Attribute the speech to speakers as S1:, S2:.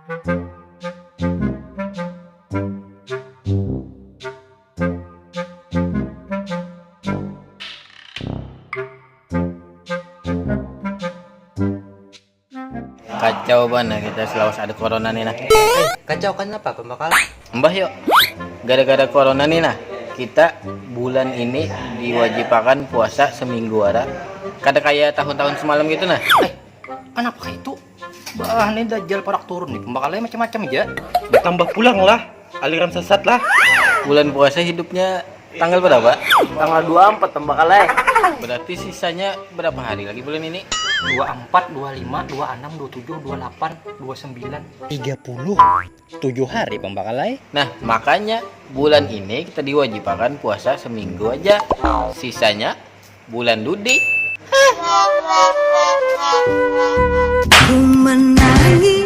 S1: Kacau banget kita selawas ada corona nih nah.
S2: Kacau kenapa pembakal?
S1: Mbah yuk, gara-gara corona nih nah, kita bulan ini diwajibkan puasa seminggu ada. Kada kayak tahun-tahun semalam gitu nah.
S2: Kenapa itu? Bah, ini dajjal parak turun nih, pembakalnya macam-macam aja.
S3: Bertambah pulang lah, aliran sesat lah.
S1: Bulan puasa hidupnya tanggal berapa?
S2: Tanggal 24 pembakalnya.
S1: Berarti sisanya berapa hari lagi bulan ini?
S2: 24, 25, 26, 27, 28, 29.
S3: 30. 7 hari pembakalai.
S1: Nah, makanya bulan ini kita diwajibkan puasa seminggu aja. Sisanya bulan Dudi.
S4: Ku menangis